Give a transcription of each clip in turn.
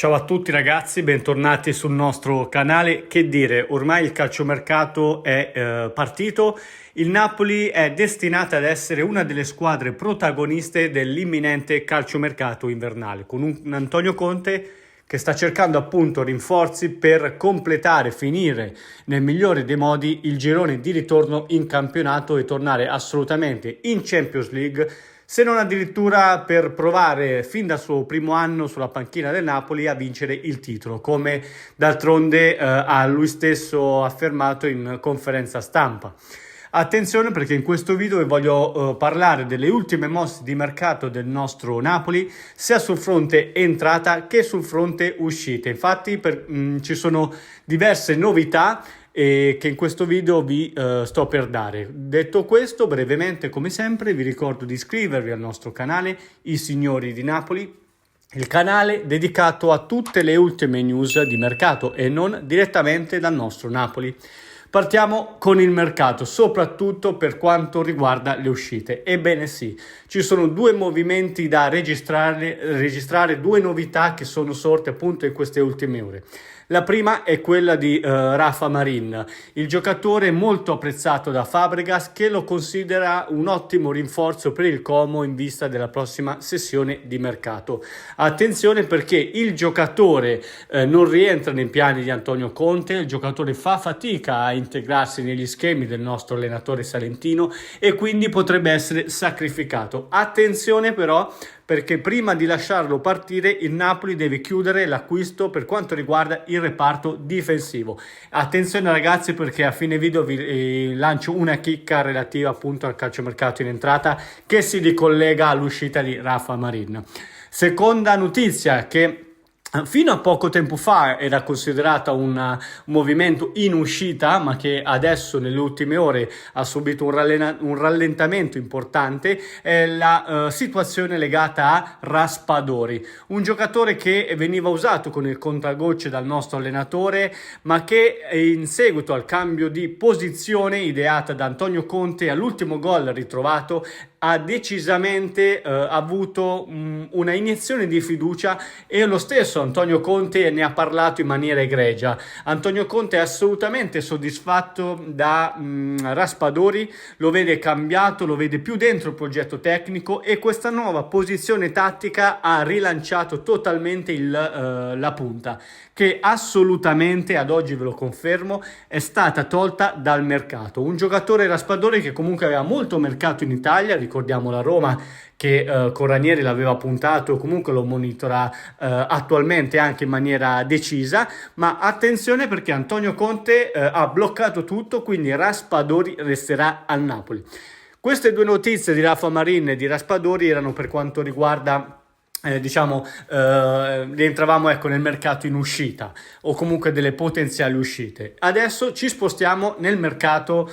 Ciao a tutti ragazzi, bentornati sul nostro canale. Che dire, ormai il calciomercato è partito, il Napoli è destinata ad essere una delle squadre protagoniste dell'imminente calciomercato invernale, con un Antonio Conte che sta cercando appunto rinforzi per completare, finire nel migliore dei modi il girone di ritorno in campionato e tornare assolutamente in Champions League, se non addirittura per provare fin dal suo primo anno sulla panchina del Napoli a vincere il titolo, come d'altronde ha lui stesso affermato in conferenza stampa. Attenzione, perché in questo video vi voglio parlare delle ultime mosse di mercato del nostro Napoli, sia sul fronte entrata che sul fronte uscite. Infatti ci sono diverse novità che in questo video vi sto per dare. Detto questo, brevemente come sempre vi ricordo di iscrivervi al nostro canale I Signori di Napoli, il canale dedicato a tutte le ultime news di mercato e non direttamente dal nostro Napoli. Partiamo con il mercato, soprattutto per quanto riguarda le uscite. Ebbene sì, ci sono due movimenti da registrare, due novità che sono sorte appunto in queste ultime ore. La prima è quella di Rafa Marin, il giocatore molto apprezzato da Fabregas, che lo considera un ottimo rinforzo per il Como in vista della prossima sessione di mercato. Attenzione, perché il giocatore non rientra nei piani di Antonio Conte, il giocatore fa fatica a integrarsi negli schemi del nostro allenatore salentino e quindi potrebbe essere sacrificato. Attenzione però, perché prima di lasciarlo partire il Napoli deve chiudere l'acquisto per quanto riguarda il reparto difensivo. Attenzione ragazzi, perché a fine video vi lancio una chicca relativa appunto al calciomercato in entrata che si ricollega all'uscita di Rafa Marin. Seconda notizia, che fino a poco tempo fa era considerata un movimento in uscita, ma che adesso nelle ultime ore ha subito un rallentamento importante, è la situazione legata a Raspadori, un giocatore che veniva usato con il contagocce dal nostro allenatore, ma che in seguito al cambio di posizione ideata da Antonio Conte all'ultimo gol ritrovato ha decisamente avuto una iniezione di fiducia, e lo stesso Antonio Conte ne ha parlato in maniera egregia. Antonio Conte è assolutamente soddisfatto da Raspadori, lo vede cambiato, lo vede più dentro il progetto tecnico, e questa nuova posizione tattica ha rilanciato totalmente la punta, che assolutamente ad oggi, ve lo confermo, è stata tolta dal mercato. Un giocatore, Raspadori, che comunque aveva molto mercato in Italia, ricordiamo la Roma che con Ranieri l'aveva puntato, comunque lo monitora attualmente anche in maniera decisa, ma attenzione perché Antonio Conte ha bloccato tutto, quindi Raspadori resterà al Napoli. Queste due notizie di Rafa Marin e di Raspadori erano per quanto riguarda rientravamo nel mercato in uscita, o comunque delle potenziali uscite. Adesso ci spostiamo nel mercato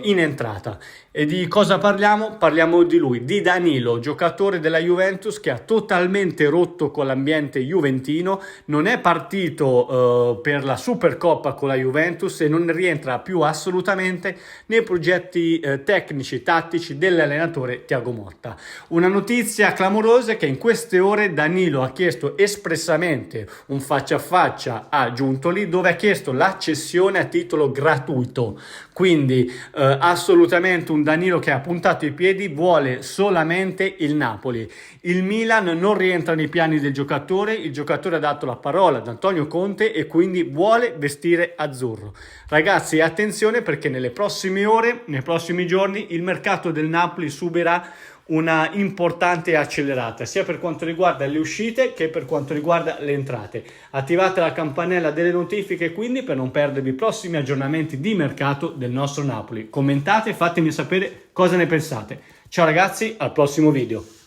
in entrata. E di cosa parliamo? Parliamo di lui, di Danilo, giocatore della Juventus che ha totalmente rotto con l'ambiente juventino, non è partito per la Supercoppa con la Juventus e non rientra più assolutamente nei progetti tecnici, tattici dell'allenatore Thiago Motta. Una notizia clamorosa è che in queste ore Danilo ha chiesto espressamente un faccia a faccia a Giuntoli, dove ha chiesto la cessione a titolo gratuito. Quindi assolutamente un Danilo che ha puntato i piedi, vuole solamente il Napoli. Il Milan non rientra nei piani del giocatore, il giocatore ha dato la parola ad Antonio Conte e quindi vuole vestire azzurro. Ragazzi, attenzione, perché nelle prossime ore, nei prossimi giorni, il mercato del Napoli subirà una importante accelerata, sia per quanto riguarda le uscite che per quanto riguarda le entrate. Attivate la campanella delle notifiche quindi per non perdervi i prossimi aggiornamenti di mercato del nostro Napoli. Commentate e fatemi sapere cosa ne pensate. Ciao ragazzi, al prossimo video.